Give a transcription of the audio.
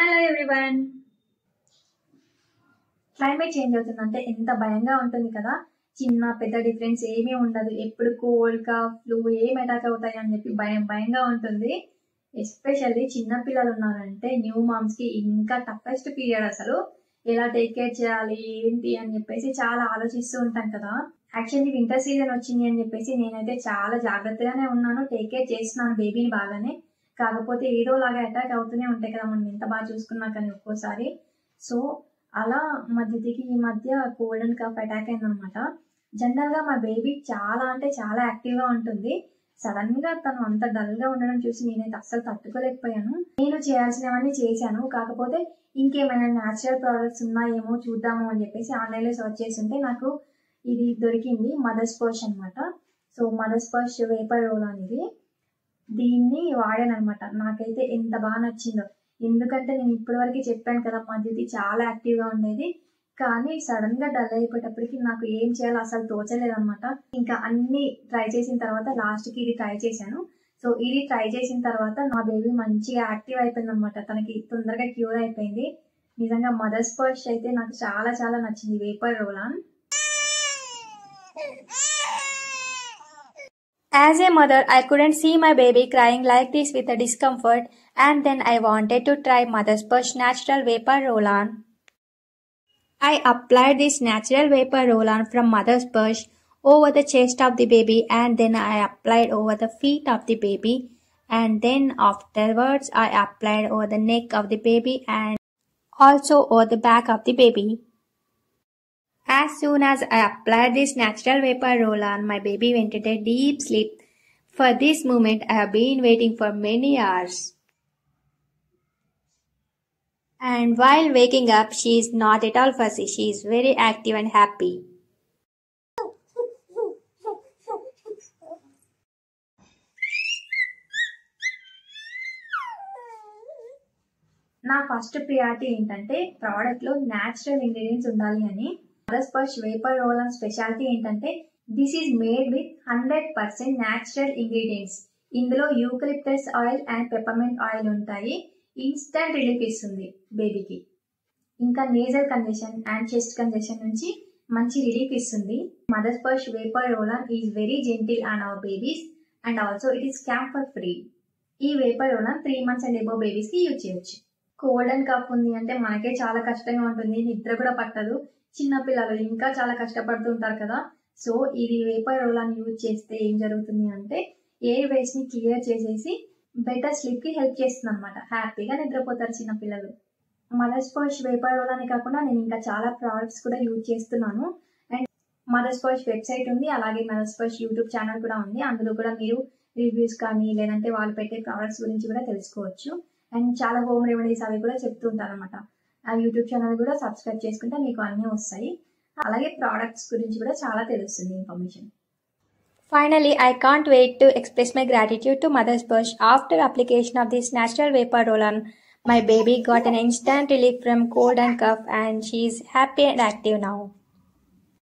Hello everyone. Climate change అవుతుందంటే ఎంత భయంగా ఉంటుంది కదా. చిన్న పెద్ద డిఫరెన్స్ ఏమీ ఉండదు. ఎప్పుడు కోల్డ్ కాఫ్ ఫ్లూ ఏం అటాక్ అవుతాయి అని చెప్పి భయంగా ఉంటుంది. ఎస్పెషల్లీ చిన్న పిల్లలు ఉన్నారంటే న్యూ మామ్స్ కి ఇంకా టఫెస్ట్ పీరియడ్. అసలు ఎలా టేక్ కేర్ చేయాలి ఏంటి అని చెప్పేసి చాలా ఆలోచిస్తూ ఉంటాం కదా. యాక్చువల్లీ వింటర్ సీజన్ వచ్చింది అని చెప్పేసి నేనైతే చాలా జాగ్రత్తగానే ఉన్నాను. టేక్ కేర్ చేస్తున్నాను బేబీని బాగానే. కాకపోతే ఏదో లాగా అటాక్ అవుతూనే ఉంటాయి కదా, మనం ఎంత బాగా చూసుకున్నా కానీ ఒక్కోసారి. సో అలా మా దిదికి ఈ మధ్య కోల్డ్ అండ్ కఫ్ అటాక్ అయిందనమాట. జనరల్గా మా బేబీ చాలా అంటే చాలా యాక్టివ్గా ఉంటుంది. సడన్ గా తను అంత డల్ గా ఉండడం చూసి నేనైతే అస్సలు తట్టుకోలేకపోయాను. నేను చేయాల్సినవన్నీ చేశాను. కాకపోతే ఇంకేమైనా న్యాచురల్ ప్రోడక్ట్స్ ఉన్నాయేమో చూద్దాము అని చెప్పేసి ఆన్లైన్లో సర్చ్ చేస్తుంటే నాకు ఇది దొరికింది, మదర్స్ పర్ష్ అనమాట. So mothers Sparsh vapour role అనేది దీన్ని వాడాను అనమాట. నాకైతే ఎంత బాగా నచ్చిందో. ఎందుకంటే నేను ఇప్పటివరకు చెప్పాను కదా, మా దిది చాలా యాక్టివ్గా ఉండేది. కానీ సడన్ గా డల్ అయిపోయేటప్పటికి నాకు ఏం చేయాలో అసలు తోచలేదన్నమాట. ఇంకా అన్ని ట్రై చేసిన తర్వాత లాస్ట్ కి ఇది ట్రై చేశాను. సో ఇది ట్రై చేసిన తర్వాత నా బేబీ మంచిగా యాక్టివ్ అయిపోయింది అనమాట. తనకి తొందరగా క్యూర్ అయిపోయింది. నిజంగా మదర్స్ పర్ష్ అయితే నాకు చాలా చాలా నచ్చింది, vapour roll on. As a mother, I couldn't see my baby crying like this with a discomfort, and then I wanted to try Mother's Pursh Natural Vapor Roll-On. I applied this natural vapor roll-on from Mother's Pursh over the chest of the baby, and then I applied over the feet of the baby, and then afterwards I applied over the neck of the baby and also over the back of the baby. As soon as I applied this natural vapor roll-on, my baby went into a deep sleep. For this moment, I have been waiting for many hours. And while waking up, she is not at all fussy. She is very active and happy. నా first priority ఏంటంటే product లో natural ingredients ఉండాలి అని. Mother's Sparsh vapour roll on speciality ఏంటంటే this is made with 100% natural ingredients. ఇందులో eucalyptus oil and peppermint oil ఉంటాయి. Instant relief ఇస్తుంది బేబీకి. ఇంకా nasal congestion and chest congestion నుంచి మంచి రిలీఫ్ ఇస్తుంది. Mother's Sparsh vapour roll on is very gentle on our babies and also it is camphor free. ఈ vapour roll on 3 months and above babies కి use చేయొచ్చు. Cold and cough ఉంది అంటే మనకే చాలా కష్టంగా ఉంటుంది, నిద్ర కూడా పట్టదు. చిన్న పిల్లలు ఇంకా చాలా కష్టపడుతూ ఉంటారు కదా. సో ఇది వేపర్ రోల్ ఆన్ యూజ్ చేస్తే ఏం జరుగుతుంది అంటే ఎయిర్ వేస్ ని క్లియర్ చేసేసి బెటర్ స్లీప్ కి హెల్ప్ చేస్తుంది అనమాట. హ్యాపీగా నిద్రపోతారు చిన్న పిల్లలు. మదర్స్ పర్ష్ వేపర్ రోల్ అని కాకుండా నేను ఇంకా చాలా ప్రోడక్ట్స్ కూడా యూజ్ చేస్తున్నాను. అండ్ మదర్స్ పర్ష్ వెబ్సైట్ ఉంది, అలాగే మదర్స్ పర్ష్ యూట్యూబ్ ఛానల్ కూడా ఉంది. అందులో కూడా మీరు రివ్యూస్ కానీ లేదంటే వాళ్ళు పెట్టే ప్రోడక్ట్స్ గురించి కూడా తెలుసుకోవచ్చు. అండ్ చాలా హోమ్ రెమెడీస్ అవి కూడా చెప్తుంటారు అనమాట. ఆ యూట్యూబ్ ఛానల్ కూడా సబ్స్క్రైబ్ చేసుకుంటే మీకు అన్నీ వస్తాయి. అలాగే ప్రోడక్ట్స్ గురించి కూడా చాలా తెలుస్తుంది information. Finally, I can't wait to express my gratitude to Mother's Pursh. After application of this natural vapor roll-on, my baby got an instant relief from cold and cough and she is happy and active now.